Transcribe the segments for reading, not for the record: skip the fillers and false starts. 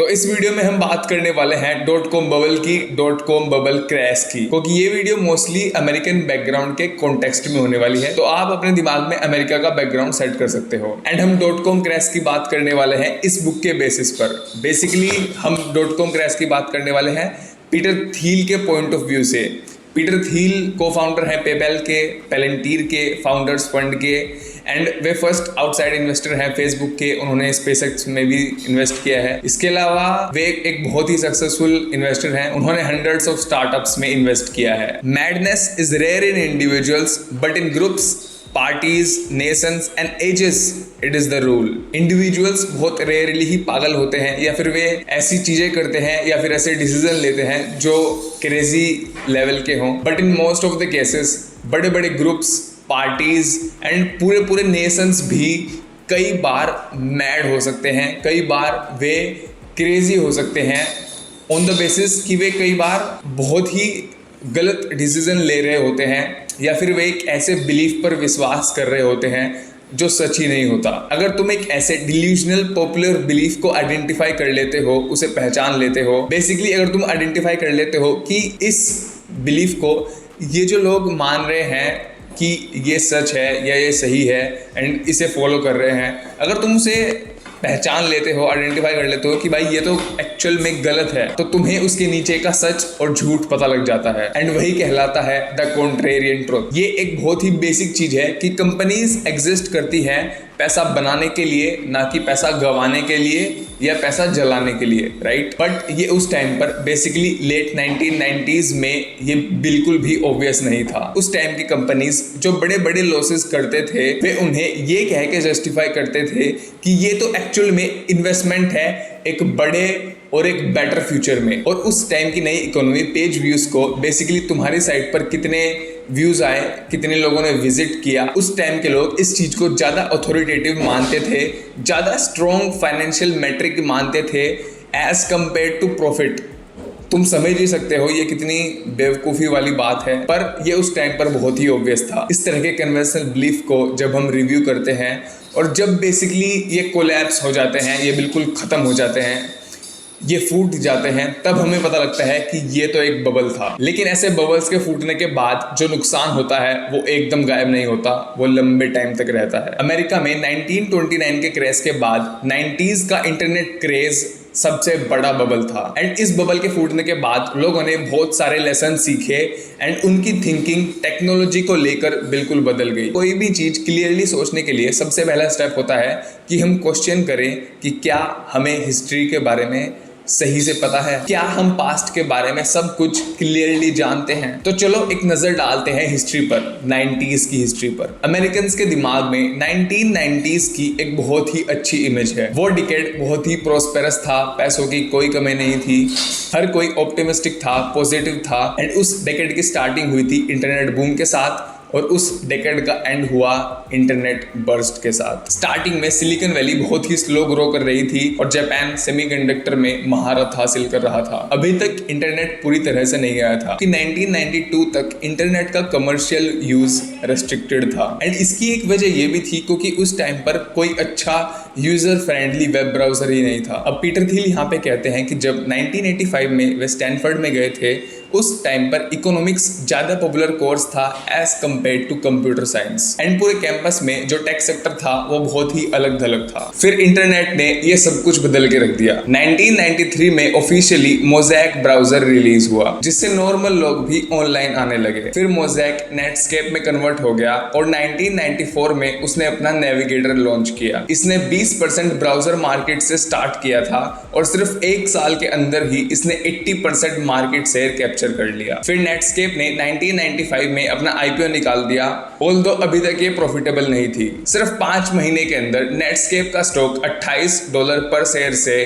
तो इस वीडियो में हम बात करने वाले हैं डॉट कॉम बबल की, डॉट कॉम बबल क्रैश की, क्योंकि ये वीडियो मोस्टली अमेरिकन बैकग्राउंड के कॉन्टेक्स्ट में होने वाली है। तो आप अपने दिमाग में अमेरिका का बैकग्राउंड सेट कर सकते हो। एंड हम डॉट कॉम क्रैश की बात करने वाले हैं इस बुक के बेसिस पर। बेसिकली हम डॉट कॉम क्रैश की बात करने वाले हैं पीटर थिल के पॉइंट ऑफ व्यू से। पीटर थिल को फाउंडर हैं पेपैल के, पेलेंटियर के, फाउंडर्स फंड के, and way first outside investor हैं फेसबुक के। उन्होंने स्पेसएक्स में भी इन्वेस्ट किया है। इसके अलावा वे एक बहुत ही सक्सेसफुल इन्वेस्टर हैं। उन्होंने हंड्रेड्स ऑफ स्टार्टअप्स में इन्वेस्ट किया है। Madness is rare in individuals but in groups, parties, nations and ages it is the rule. Individuals बहुत रेयरली ही पागल होते हैं, या फिर वे ऐसी चीजें करते हैं या फिर ऐसे डिसीजन लेते हैं जो क्रेजी लेवल के हों। But in most of the cases बड़े बड़े ग्रुप्स, पार्टीज एंड पूरे नेशंस भी कई बार मैड हो सकते हैं। कई बार वे क्रेजी हो सकते हैं ऑन द बेसिस कि वे कई बार बहुत ही गलत डिसीजन ले रहे होते हैं, या फिर वे एक ऐसे बिलीफ पर विश्वास कर रहे होते हैं जो सच ही नहीं होता। अगर तुम एक ऐसे डिल्यूजनल पॉपुलर बिलीफ को आइडेंटिफाई कर लेते हो, उसे पहचान लेते हो, बेसिकली अगर तुम आइडेंटिफाई कर लेते हो कि इस बिलीफ को ये जो लोग मान रहे हैं कि ये सच है या ये सही है एंड इसे फॉलो कर रहे हैं, अगर तुम उसे पहचान लेते हो, आइडेंटिफाई कर लेते हो कि भाई ये तो एक्चुअल में गलत है, तो तुम्हें उसके नीचे का सच और झूठ पता लग जाता है। एंड वही कहलाता है द कॉन्ट्रेरियन ट्रुथ। ये एक बहुत ही बेसिक चीज है कि कंपनीज एग्जिस्ट करती हैं पैसा बनाने के लिए, ना कि पैसा गंवाने के लिए या पैसा जलाने के लिए, राइट। बट ये उस टाइम पर बेसिकली लेट 1990s में ये बिल्कुल भी ऑब्वियस नहीं था। उस टाइम की कंपनीज जो बड़े बड़े लॉसेस करते थे, वे उन्हें ये कह के जस्टिफाई करते थे कि ये तो एक्चुअल में इन्वेस्टमेंट है एक बड़े और एक बेटर फ्यूचर में। और उस टाइम की नई इकोनॉमी पेज व्यूज को बेसिकली तुम्हारी साइट पर कितने व्यूज आए, कितने लोगों ने विजिट किया, उस टाइम के लोग इस चीज को ज्यादा अथॉरिटेटिव मानते थे, ज्यादा स्ट्रॉन्ग फाइनेंशियल मैट्रिक मानते थे एज कंपेयर टू प्रॉफिट। तुम समझ ही सकते हो ये कितनी बेवकूफ़ी वाली बात है, पर ये उस टाइम पर बहुत ही ऑब्वियस था। इस तरह के कन्वेंशनल बिलीफ को जब हम रिव्यू करते हैं और जब बेसिकली ये कोलैप्स हो जाते हैं, ये बिल्कुल ख़त्म हो जाते हैं, ये फूट जाते हैं, तब हमें पता लगता है कि ये तो एक बबल था। लेकिन ऐसे बबल्स के फूटने के बाद जो नुकसान होता है वो एकदम गायब नहीं होता, वो लंबे टाइम तक रहता है। अमेरिका में 1929 के क्रैश के बाद 90s का इंटरनेट क्रेज सबसे बड़ा बबल था। एंड इस बबल के फूटने के बाद लोगों ने बहुत सारे लेसन सीखे एंड उनकी थिंकिंग टेक्नोलॉजी को लेकर बिल्कुल बदल गई। कोई भी चीज क्लियरली सोचने के लिए सबसे पहला स्टेप होता है कि हम क्वेश्चन करें कि क्या हमें हिस्ट्री के बारे में सही से पता है, क्या हम पास्ट के बारे में सब कुछ क्लियरली जानते हैं। तो चलो एक नजर डालते हैं हिस्ट्री पर, 90s की हिस्ट्री पर। अमेरिकन के दिमाग में 1990s की एक बहुत ही अच्छी इमेज है। वो डिकेड बहुत ही प्रोस्पेरस था, पैसों की कोई कमी नहीं थी, हर कोई ऑप्टिमिस्टिक था, पॉजिटिव था। एंड उस डिकेड की स्टार्टिंग हुई थी इंटरनेट बूम के साथ और उस डेकेड का एंड हुआ इंटरनेट बर्स्ट के साथ। स्टार्टिंग में सिलिकॉन वैली बहुत ही स्लो ग्रो कर रही थी और जापान सेमीकंडक्टर में महारत हासिल कर रहा था। अभी तक इंटरनेट पूरी तरह से नहीं आया था कि 1992 तक इंटरनेट का कमर्शियल यूज रेस्ट्रिक्टेड था। एंड इसकी एक वजह यह भी थी क्योंकि उस टाइम पर कोई अच्छा यूजर फ्रेंडली वेब ब्राउजर ही नहीं था। अब पीटर थिल यहाँ पे कहते हैं कि जब 1985 में वे स्टैनफोर्ड में गए थे, उस टाइम पर इकोनॉमिक्स ज्यादा पॉपुलर कोर्स था as compared to computer science. And पूरे कैंपस में जो टेक सेक्टर था वो बहुत ही अलग थलग था। फिर इंटरनेट ने ये सब कुछ बदल के रख दिया। 1993 में ऑफिशियली मोज़ैक ब्राउजर रिलीज हुआ, जिससे नॉर्मल लोग भी ऑनलाइन आने लगे। फिर मोज़ैक नेटस्केप में कन्वर्ट हो गया और 1994 में उसने अपना नेविगेटर लॉन्च किया। इसने 20% ब्राउजर मार्केट से स्टार्ट किया था और सिर्फ एक साल के अंदर ही इसने 80% मार्केट शेयर कैप्चर कर लिया। फिर नेटस्केप ने 1995 में अपना आईपीओ निकाल दिया, ऑल्दो अभी तक ये प्रॉफिटेबल नहीं थी। सिर्फ 5 महीने के अंदर नेटस्केप का स्टॉक $28 पर शेयर से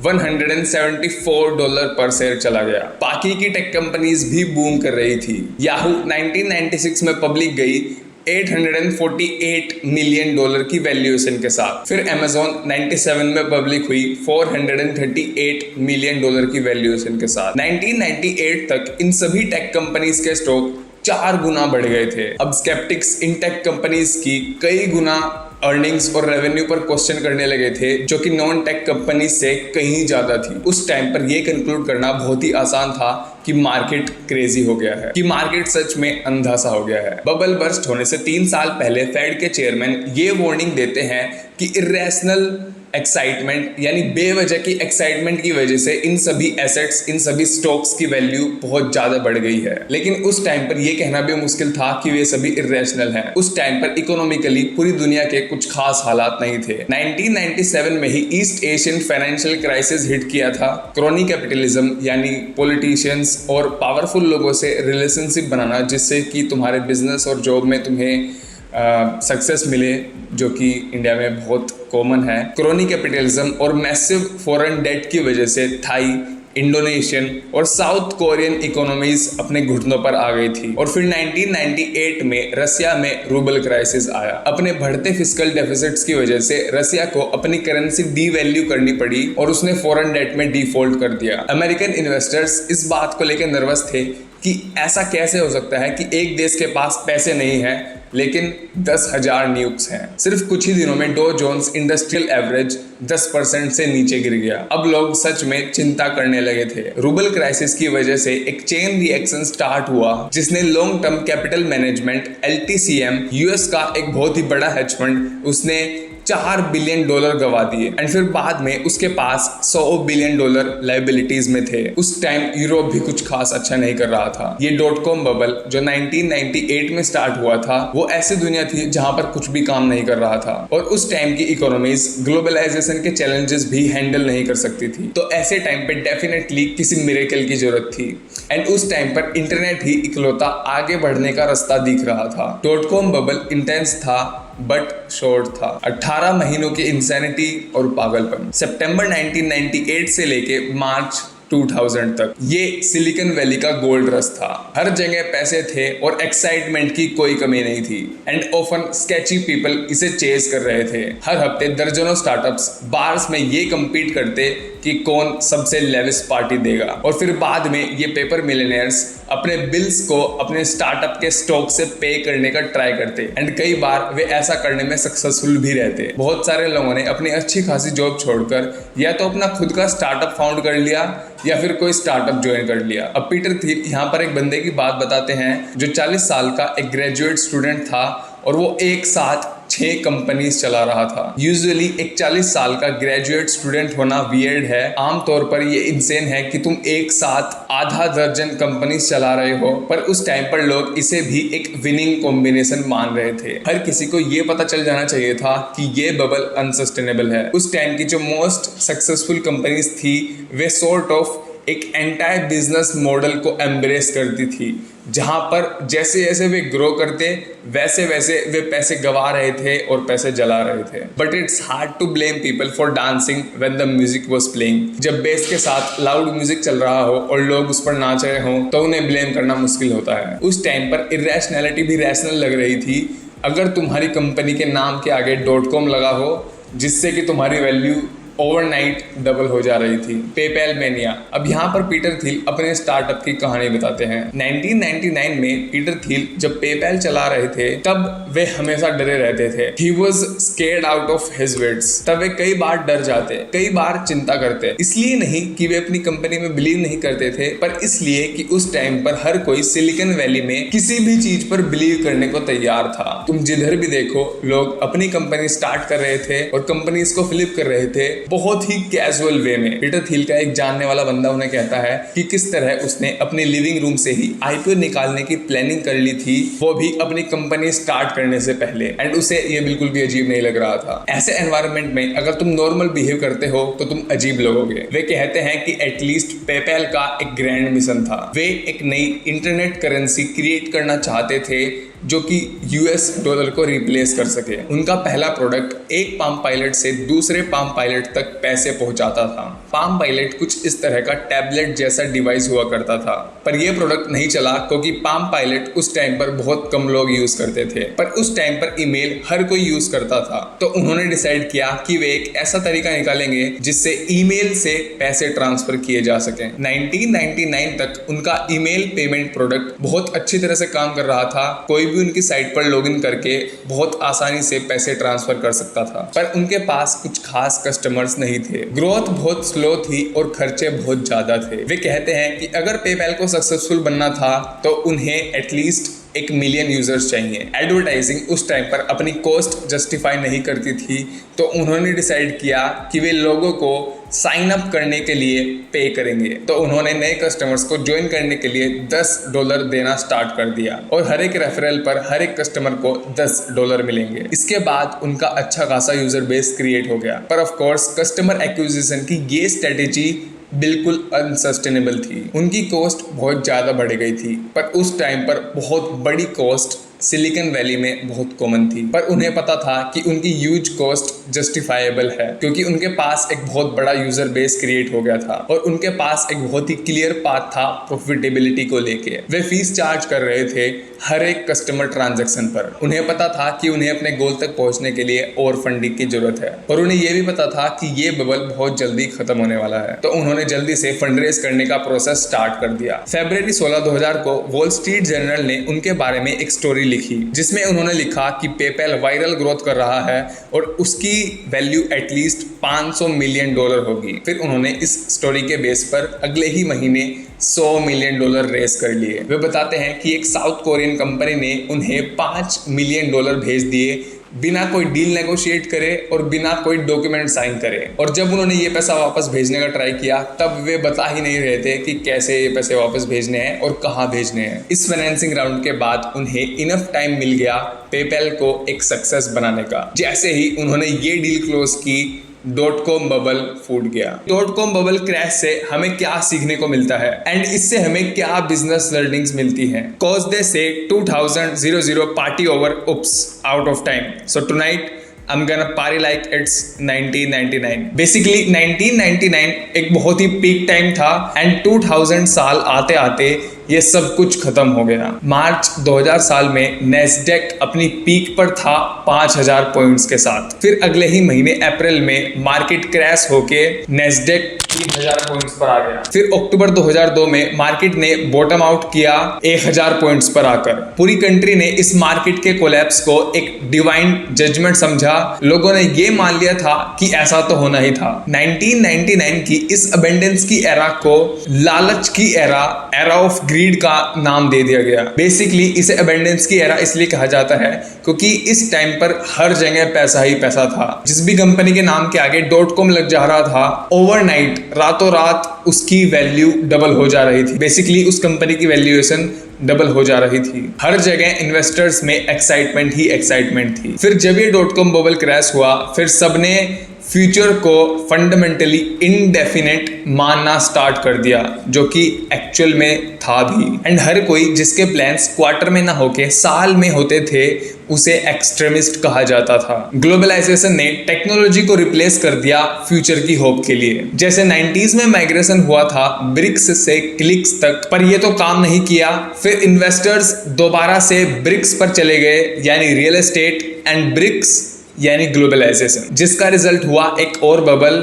$174 पर शेयर चला गया। बाकी की टेक कंपनीज भी बूम कर रही थी। याहू 1996 में पब्लिक गई $848 मिलियन की वैल्यूएशन के साथ। फिर Amazon 97 में पब्लिक हुई $438 मिलियन की वैल्यूएशन के साथ। 1998 तक इन सभी टेक कंपनीज के स्टॉक 4 गुना बढ़ गए थे। अब स्केप्टिक्स इन टेक कंपनीज की कई गुना अर्निंग्स और रेवेन्यू पर क्वेश्चन करने लगे थे, जो कि नॉन टेक कंपनी से कहीं ज्यादा थी। उस टाइम पर यह कंक्लूड करना बहुत ही आसान था कि मार्केट क्रेजी हो गया है, कि मार्केट सच में अंधा सा हो गया है। बबल बर्स्ट होने से 3 साल पहले फेड के चेयरमैन ये वार्निंग देते हैं कि इरेशनल एक्साइटमेंट यानी बेवजह की एक्साइटमेंट की वजह से इन सभी एसेट्स, इन सभी स्टॉक्स की वैल्यू बहुत ज्यादा बढ़ गई है। लेकिन उस टाइम पर यह कहना भी मुश्किल था कि वे सभी इरेशनल हैं। उस टाइम पर इकोनॉमिकली पूरी दुनिया के कुछ खास हालात नहीं थे। 1997 में ही East Asian financial crisis hit किया था। क्रोनी कैपिटलिज्म यानी पॉलिटिशियंस और पावरफुल लोगों से रिलेशनशिप बनाना, जिससे कि तुम्हारे बिजनेस और जॉब में तुम्हें सक्सेस मिले, जो कि इंडिया में बहुत कॉमन है। क्रोनी कैपिटलिज्म और मैसिव फॉरेन डेट की वजह से थाई, इंडोनेशियन और साउथ कोरियन इकोनॉमीज अपने घुटनों पर आ गई थी। और फिर 1998 में रसिया में रूबल क्राइसिस आया। अपने बढ़ते फिस्कल डेफिसिट्स की वजह से रसिया को अपनी करेंसी डीवैल्यू करनी पड़ी और उसने फॉरेन डेट में डिफॉल्ट कर दिया। अमेरिकन इन्वेस्टर्स इस बात को लेकर नर्वस थे कि ऐसा कैसे हो सकता है कि एक देश के पास पैसे नहीं है लेकिन 10,000 न्यूक्स हैं। सिर्फ कुछ ही दिनों में डो जोन्स इंडस्ट्रियल एवरेज 10% से नीचे गिर गया। अब लोग सच में चिंता करने लगे थे। रूबल क्राइसिस की वजह से एक चेन रिएक्शन स्टार्ट हुआ, जिसने long term capital management LTCM, US का एक बहुत ही बड़ा हेज फंड, उसने $4 बिलियन गवा दिए। एंड फिर बाद में उसके पास $100 बिलियन लाइबिलिटीज में थे। उस टाइम यूरोप भी कुछ खास अच्छा नहीं कर रहा था। ये .com बबल जो 1998 में स्टार्ट हुआ था, वो ऐसी दुनिया थी जहां पर कुछ भी काम नहीं कर रहा था और उस टाइम की इकोनॉमीज ग्लोबलाइजेशन के चैलेंजेस भी हैंडल नहीं कर सकती थी। तो ऐसे टाइम पे डेफिनेटली किसी मिरेकल की जरूरत थी। एंड उस टाइम पर इंटरनेट ही इकलौता आगे बढ़ने का रास्ता दिख रहा था। .com बबल इंटेंस था बट शॉर्ट था। 18 महीनों की इंसैनिटी और पागलपन। सितंबर 1998 से लेके मार्च 2000 तक ये सिलिकॉन वैली का गोल्ड रश था। हर जगह पैसे थे और एक्साइटमेंट की कोई कमी नहीं थी। एंड ऑफन स्केची पीपल इसे चेज कर रहे थे। हर हफ्ते दर्जनों स्टार्टअप्स बार्स में ये कम्पीट करते कि कौन सबसे लेविश पार्टी देगा। और फिर बाद में ये पेपर मिलियनेयर्स अपने बिल्स को अपने स्टार्टअप के स्टॉक से पे करने का ट्राई करते। एंड कई बार वे ऐसा करने में सक्सेसफुल भी रहते। बहुत सारे लोगों ने अपनी अच्छी खासी जॉब छोड़कर या तो अपना खुद का स्टार्टअप फाउंड कर लिया या फिर कोई स्टार्टअप ज्वाइन कर लिया। अब पीटर थिल यहाँ पर एक बंदे की बात बताते हैं जो 40 साल का एक ग्रेजुएट स्टूडेंट था और वो एक साथ 6 कंपनीज चला रहा था। यूजुअली एक 40 साल का ग्रेजुएट स्टूडेंट होना वियर्ड है। आमतौर पर ये इंसेन है कि तुम एक साथ आधा दर्जन कंपनीज चला रहे हो, पर उस टाइम पर लोग इसे भी एक विनिंग कॉम्बिनेशन मान रहे थे। हर किसी को ये पता चल जाना चाहिए था कि ये बबल अनसस्टेनेबल है। उस टाइम की जो मोस्ट सक्सेसफुल कंपनीज थी वे सॉर्ट ऑफ एक एंटायर बिजनेस मॉडल को एम्ब्रेस करती थी, जहां पर जैसे जैसे वे ग्रो करते वैसे वैसे वे पैसे गवा रहे थे और पैसे जला रहे थे। But it's hard to blame people for dancing when the music was playing. जब बेस के साथ लाउड म्यूजिक चल रहा हो और लोग उस पर नाच रहे हों तो उन्हें ब्लेम करना मुश्किल होता है। उस टाइम पर इरेशनैलिटी भी रैशनल लग रही थी। अगर तुम्हारी कंपनी के नाम के आगे .com लगा हो, जिससे कि तुम्हारी वैल्यू ओवरनाइट डबल हो जा रही थी। PayPal mania. अब यहाँ पर पीटर थिल अपने स्टार्टअप की कहानी बताते हैं। 1999 में पीटर थिल जब पेपैल चला रहे थे तब वे हमेशा डरे रहते थे। He was scared out of his wits। तब वे कई बार डर जाते, कई बार चिंता करते। इसलिए नहीं कि वे अपनी कंपनी में बिलीव नहीं करते थे, पर इसलिए कि उस टाइम पर हर कोई सिलिकॉन वैली में किसी भी चीज पर बिलीव करने को तैयार था। तुम जिधर भी देखो लोग अपनी कंपनी स्टार्ट कर रहे थे और कंपनीज को फ्लिप कर रहे थे बहुत ही कैजुअल वे में। पीटर थिल का एक जानने वाला बंदा उन्हें कहता है कि किस तरह उसने अपनी लिविंग रूम से ही IPO निकालने की प्लानिंग कर ली थी, वो भी अपनी कंपनी स्टार्ट करने से पहले। एंड उसे ये बिल्कुल भी अजीब नहीं लग रहा था। ऐसे एनवायरनमेंट में अगर तुम नॉर्मल बिहेव करते हो तो तुम अजीब लगोगे। वे कहते हैं कि एटलीस्ट पेपैल का एक ग्रैंड मिशन था। वे एक नई इंटरनेट करेंसी क्रिएट करना चाहते थे जो कि US डॉलर को रिप्लेस कर सके। उनका पहला प्रोडक्ट एक पाम पायलट से दूसरे पाम पायलट तक पैसे पहुंचाता था। पाम पायलट कुछ इस तरह का टैबलेट जैसा डिवाइस हुआ करता था, पर यह प्रोडक्ट नहीं चला क्योंकि पाम पायलट उस टाइम पर बहुत कम लोग यूज करते थे। पर उस टाइम पर ईमेल हर कोई यूज करता था, तो उन्होंने डिसाइड किया कि वे एक ऐसा तरीका निकालेंगे जिससे ईमेल से पैसे ट्रांसफर किए जा सके। 1999 तक उनका ईमेल पेमेंट प्रोडक्ट बहुत अच्छी तरह से काम कर रहा था। कोई भी उनकी साइट पर लॉगिन करके बहुत आसानी से पैसे ट्रांसफर कर सकता था, पर उनके पास कुछ खास कस्टमर्स नहीं थे। ग्रोथ बहुत स्लो थी और खर्चे बहुत ज्यादा थे। वे कहते हैं कि अगर पेपैल को सक्सेसफुल बनना था तो उन्हें एटलीस्ट 1 मिलियन यूजर्स चाहिए। एडवर्टाइजिंग उस टाइम पर अपनी कॉस्ट जस्टिफाई नहीं करती थी, तो उन्होंने डिसाइड किया कि वे लोगों को साइन अप करने के लिए पे करेंगे। तो उन्होंने नए कस्टमर्स को ज्वाइन करने के लिए $10 देना स्टार्ट कर दिया और हर एक रेफरल पर हर एक कस्टमर को $10 मिलेंगे। इसके बाद उनका अच्छा खासा यूजर बेस क्रिएट हो गया, पर ऑफ कोर्स कस्टमर एक्विजिशन की ये स्ट्रेटेजी बिल्कुल अनसस्टेनेबल थी। उनकी कॉस्ट बहुत ज़्यादा बढ़ गई थी, पर उस टाइम पर बहुत बड़ी कॉस्ट सिलिकॉन वैली में बहुत कॉमन थी, पर उन्हें पता था कि उनकी ह्यूज कॉस्ट जस्टिफाइबल है क्योंकि उनके पास एक बहुत बड़ा यूजर बेस क्रिएट हो गया था और उनके पास एक बहुत ही क्लियर पाथ था प्रॉफिटेबिलिटी को लेके। वे फीस चार्ज कर रहे थे हर एक कस्टमर ट्रांजैक्शन पर। उन्हें पता था कि उन्हें अपने गोल तक पहुंचने के लिए और फंडिंग की जरूरत है, और उन्हें यह भी पता था कि ये बबल बहुत जल्दी खत्म होने वाला है। तो उन्होंने जल्दी से फंडरेज करने का प्रोसेस स्टार्ट कर दिया। फरवरी 16, 2000 को वॉल स्ट्रीट जर्नल ने उनके बारे में एक स्टोरी लिखी जिसमें उन्होंने लिखा कि पेपैल वायरल ग्रोथ कर रहा है और उसकी वैल्यू एटलीस्ट $500 मिलियन होगी। फिर उन्होंने इस स्टोरी के बेस पर अगले ही महीने $100 मिलियन रेस कर लिए। वे बताते हैं कि एक साउथ कोरियन कंपनी ने उन्हें $5 मिलियन भेज दिए बिना कोई डील नेगोशिएट करे और बिना कोई डॉक्यूमेंट साइन करे। और जब उन्होंने ये पैसा वापस भेजने का ट्राई किया तब वे बता ही नहीं रहे थे कि कैसे ये पैसे वापस भेजने हैं और कहाँ भेजने हैं। इस फाइनेंसिंग राउंड के बाद उन्हें इनफ टाइम मिल गया पेपैल को एक सक्सेस बनाने का। जैसे ही उन्होंने ये डील क्लोज की, .com बबल फूट गया। .com बबल क्रैश से हमें क्या सीखने को मिलता है एंड इससे हमें क्या बिजनेस लर्निंग्स मिलती हैं? कॉज दे से 2000 party over oops out of time, so tonight I'm gonna party like it's 1999। Basically 1999 एक बहुत ही पीक टाइम था एंड 2000 साल आते आते ये सब कुछ खत्म हो गया। मार्च 2000 साल में नेस्डेक अपनी पीक पर था 5000 पॉइंट्स के साथ। फिर अगले ही महीने अप्रैल में मार्केट क्रैश होके नेस्डेक 3000 पॉइंट्स पर आ गया। फिर अक्टूबर 2002 में मार्केट ने बॉटम आउट किया 1000 पॉइंट्स पर आकर। पूरी कंट्री ने इस मार्केट के कोलैप्स को एक डिवाइन जजमेंट समझा। लोगों ने ये मान लिया था कि ऐसा तो होना ही था। 1999 की इस अबेंडेंस की एरा को लालच की एरा ऑफ ग्रीड का नाम दे दिया गया। बेसिकली इसे अबेंडेंस की एरा इसलिए कहा जाता है क्योंकि इस टाइम पर हर जगह पैसा ही पैसा था। जिस भी कंपनी के नाम के आगे .com लग जा रहा था, ओवरनाइट रातों रात उसकी वैल्यू डबल हो जा रही थी। बेसिकली उस कंपनी की वैल्यूएशन डबल हो जा रही थी। हर जगह इन्वेस्टर्स में एक्साइटमेंट ही एक्साइटमेंट थी। फिर जब ये .com बबल क्रैश हुआ, फिर सबने फ्यूचर को फंडामेंटली इनडेफिनेट मानना स्टार्ट कर दिया, जो कि एक्चुअल में था भी। एंड हर कोई जिसके प्लान्स क्वार्टर में ना होके साल में होते थे उसे एक्सट्रीमिस्ट कहा जाता था। ग्लोबलाइजेशन ने टेक्नोलॉजी को रिप्लेस कर दिया फ्यूचर की होप के लिए। जैसे 90s में माइग्रेशन हुआ था ब्रिक्स से क्लिक्स तक, पर ये तो काम नहीं किया। फिर इन्वेस्टर्स दोबारा से ब्रिक्स पर चले गए, यानी रियल एस्टेट, एंड ब्रिक्स यानी ग्लोबलाइजेशन, जिसका रिजल्ट हुआ एक और बबल,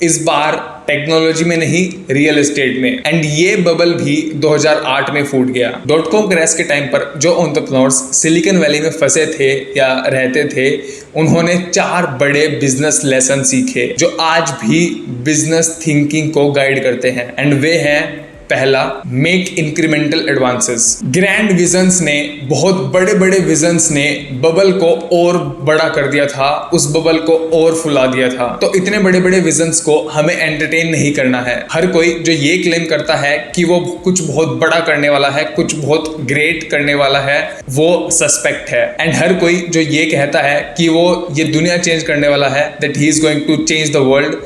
इस बार टेक्नोलॉजी में नहीं रियल एस्टेट में। एंड ये बबल भी 2008 में फूट गया। .com क्रैश के टाइम पर जो एंटरप्रेन्योर्स सिलिकॉन वैली में फंसे थे या रहते थे, उन्होंने 4 बड़े बिजनेस लेसन सीखे जो आज भी बिजनेस थिंकिंग को गाइड करते हैं। एंड वे हैं, पहला, make incremental advances. Grand visions ने, बहुत बड़े बड़े विजन्स ने बबल को और बड़ा कर दिया था, उस बबल को और फुला दिया था। तो इतने बड़े बड़े विजन्स को हमें एंटरटेन नहीं करना है। हर कोई जो ये क्लेम करता है कि वो कुछ बहुत बड़ा करने वाला है, कुछ बहुत ग्रेट करने वाला है, वो सस्पेक्ट है। एंड हर कोई जो ये कहता है कि वो ये दुनिया चेंज करने वाला है, that he is going to change the world,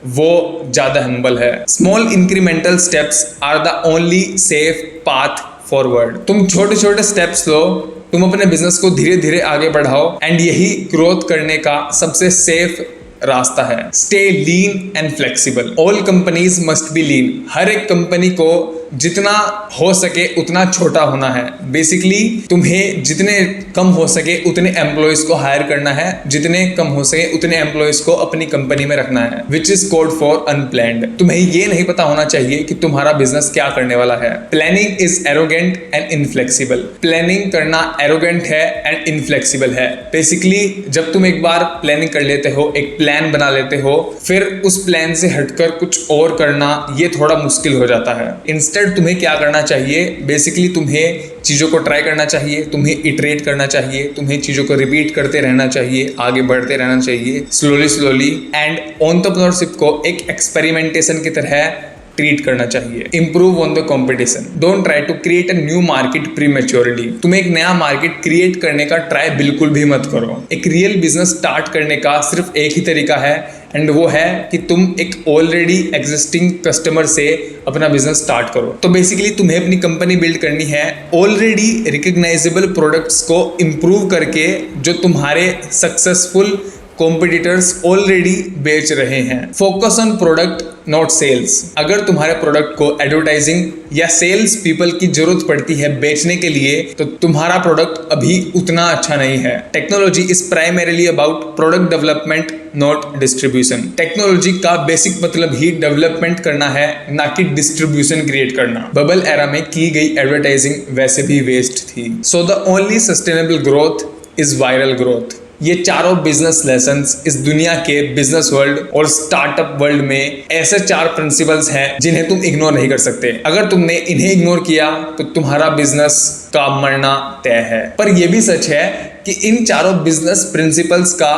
वो ज्यादा हम्बल है। Small incremental steps are the only safe path forward. तुम छोटे छोटे स्टेप्स लो, तुम अपने बिजनेस को धीरे धीरे आगे बढ़ाओ, एंड यही ग्रोथ करने का सबसे सेफ रास्ता है। Stay lean and flexible. All companies must be lean. हर एक कंपनी को जितना हो सके उतना छोटा होना है। बेसिकली तुम्हें जितने कम हो सके उतने एम्प्लॉयज को हायर करना है, जितने कम हो सके उतने एम्प्लॉयज को अपनी कंपनी में रखना है, which is code for unplanned. तुम्हें ये नहीं पता होना चाहिए कि तुम्हारा बिजनेस क्या करने वाला है। Planning is arrogant and inflexible. Planning करना एरोगेंट है एंड इनफ्लेक्सिबल है। बेसिकली जब तुम एक बार प्लानिंग कर लेते हो, एक प्लान बना लेते हो, फिर उस प्लान से हटकर कुछ और करना ये थोड़ा मुश्किल हो जाता है। इंस्टेड तुम्हें क्या करना चाहिए, बेसिकली तुम्हें चीज़ों को ट्राई करना चाहिए, तुम्हें इटरेट करना चाहिए, तुम्हें चीज़ों को रिपीट करते रहना चाहिए, आगे बढ़ते रहना चाहिए स्लोली एंड एंटरप्रेन्योरशिप को एक एक्सपेरिमेंटेशन की तरह ट्रीट करना चाहिए। Improve on the competition. Don't try to create a new market prematurely. तुम्हें एक नया मार्केट क्रिएट करने का ट्राई बिल्कुल भी मत करो। एक रियल बिजनेस स्टार्ट करने का सिर्फ एक ही तरीका है एंड वो है कि तुम एक ऑलरेडी एग्जिस्टिंग कस्टमर से अपना बिजनेस स्टार्ट करो। तो बेसिकली तुम्हें अपनी कंपनी बिल्ड करनी है ऑलरेडी रिकग्नाइजेबल प्रोडक्ट्स को इम्प्रूव करके, जो तुम्हारे सक्सेसफुल कॉम्पिटिटर्स ऑलरेडी बेच रहे हैं। Focus on product not sales. अगर तुम्हारे प्रोडक्ट को एडवर्टाइजिंग या सेल्स पीपल की जरूरत पड़ती है बेचने के लिए, तो तुम्हारा प्रोडक्ट अभी उतना अच्छा नहीं है। Technology is primarily about product development not distribution. Technology का बेसिक मतलब ही डेवलपमेंट करना है, ना कि डिस्ट्रीब्यूशन क्रिएट करना। बबल एरा में की गई एडवर्टाइजिंग वैसे भी वेस्ट थी। So the only sustainable growth is viral growth. ये चारों बिजनेस लेसन्स इस दुनिया के बिजनेस वर्ल्ड और स्टार्टअप वर्ल्ड में ऐसे 4 प्रिंसिपल्स हैं जिन्हें तुम इग्नोर नहीं कर सकते। अगर तुमने इन्हें इग्नोर किया तो तुम्हारा बिजनेस का मरना तय है। पर यह भी सच है कि इन चारों बिजनेस प्रिंसिपल्स का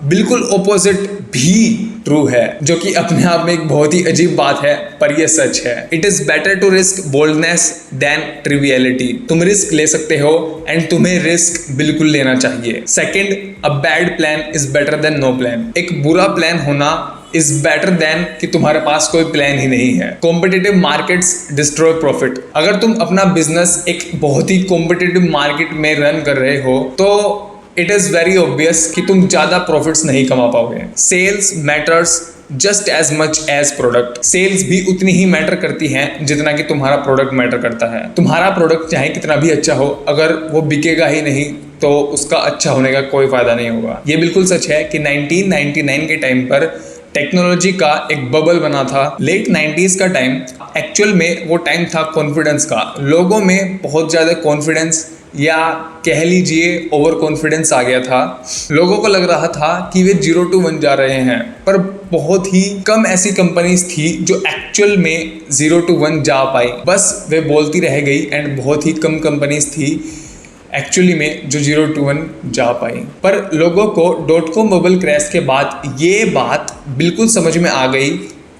बिल्कुल ऑपोजिट भी ट्रू है, जो कि अपने आप में एक बहुत ही अजीब बात है, पर यह सच है। It is better to risk boldness than triviality. तुम रिस्क ले सकते हो एंड तुम्हें रिस्क बिल्कुल लेना चाहिए। Second, a bad plan is better than no plan. एक बुरा प्लान होना इज बेटर देन कि तुम्हारे पास कोई प्लान ही नहीं है। Competitive markets destroy profit. अगर तुम अपना बिजनेस एक बहुत ही कॉम्पिटिटिव मार्केट में रन कर रहे हो तो इट इज वेरी ऑब्वियस कि तुम ज्यादा प्रॉफिट्स नहीं कमा पाओगे। Sales matters just as much as product. Sales भी उतनी ही मैटर करती हैं जितना कि तुम्हारा प्रोडक्ट मैटर करता है। तुम्हारा प्रोडक्ट चाहे कितना भी अच्छा हो, अगर वो बिकेगा ही नहीं तो उसका अच्छा होने का कोई फायदा नहीं होगा। ये बिल्कुल सच है कि 1999 के टाइम पर टेक्नोलॉजी का एक बबल बना था। लेट 90s का टाइम एक्चुअल में वो टाइम था कॉन्फिडेंस का। लोगों में बहुत ज़्यादा कॉन्फिडेंस या कह लीजिए ओवर कॉन्फिडेंस आ गया था। लोगों को लग रहा था कि वे 0 to 1 जा रहे हैं, पर बहुत ही कम ऐसी कंपनीज थी जो एक्चुअल में 0 to 1 जा पाई। बस वे बोलती रह गई एंड बहुत ही कम कंपनीज थी एक्चुअली में जो 0 to 1 जा पाई। पर लोगों को .com बबल क्रैश के बाद ये बात बिल्कुल समझ में आ गई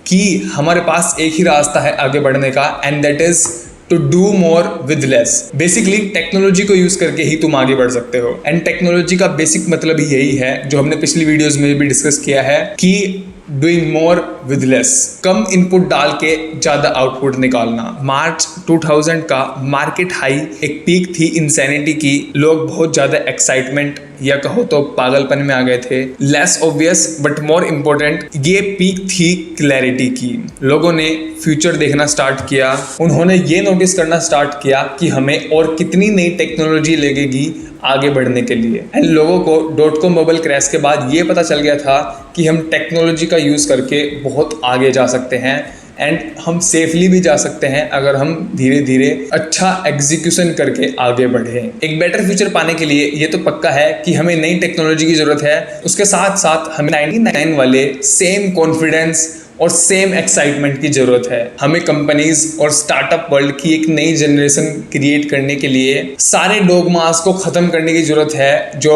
कि हमारे पास एक ही रास्ता है आगे बढ़ने का, and that is to do more with less. Basically technology को यूज करके ही तुम आगे बढ़ सकते हो। एंड टेक्नोलॉजी का बेसिक मतलब ही यही है, जो हमने पिछली वीडियोस में भी डिस्कस किया है, कि doing more with less. Come input डाल के ज़्यादा आउटपुट निकालना। मार्च 2000 का मार्केट हाई एक पीक थी इंसैनिटी की। लोग बहुत ज़्यादा एक्साइटमेंट या कहो तो पागलपन में आ गए थे। Less obvious but more important, ये पीक थी क्लैरिटी की। लोगों ने फ्यूचर देखना स्टार्ट किया। उन्होंने ये नोटिस करना स्टार्ट किया कि हमें और कितनी नई टेक्नोलॉजी लगेगी आगे बढ़ने के लिए। एंड लोगों को .com बबल क्रैश के बाद ये पता चल गया था कि हम टेक्नोलॉजी का यूज़ करके बहुत आगे जा सकते हैं एंड हम सेफली भी जा सकते हैं अगर हम धीरे धीरे अच्छा एग्जीक्यूशन करके आगे बढ़े। एक बेटर फ्यूचर पाने के लिए ये तो पक्का है कि हमें नई टेक्नोलॉजी की ज़रूरत है, उसके साथ साथ हमें 99 वाले सेम कॉन्फिडेंस और सेम एक्साइटमेंट की ज़रूरत है। हमें कंपनीज और स्टार्टअप वर्ल्ड की एक नई जनरेशन क्रिएट करने के लिए सारे डोगमास को ख़त्म करने की ज़रूरत है जो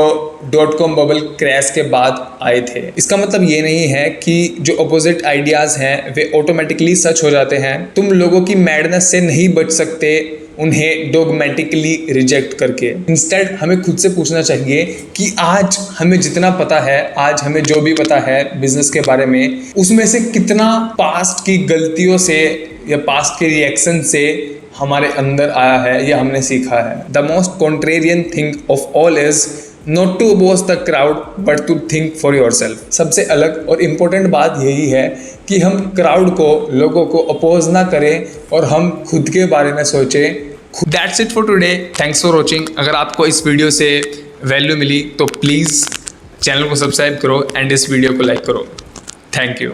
.com बबल क्रैश के बाद आए थे। इसका मतलब ये नहीं है कि जो अपोजिट आइडियाज़ हैं वे ऑटोमेटिकली सच हो जाते हैं। तुम लोगों की मैडनेस से नहीं बच सकते उन्हें डोगमेटिकली रिजेक्ट करके। इंस्टेड हमें खुद से पूछना चाहिए कि आज हमें जितना पता है, आज हमें जो भी पता है बिजनेस के बारे में, उसमें से कितना पास्ट की गलतियों से या पास्ट के रिएक्शन से हमारे अंदर आया है या हमने सीखा है। The most contrarian thing of all is not to oppose the crowd but to think for yourself. सबसे अलग और इम्पोर्टेंट बात यही है कि हम क्राउड को, लोगों को अपोज ना करें और हम खुद के बारे में सोचें। That's it for today, thanks for watching. अगर आपको इस वीडियो से वैल्यू मिली तो प्लीज़ चैनल को सब्सक्राइब करो एंड इस वीडियो को लाइक करो। Thank you.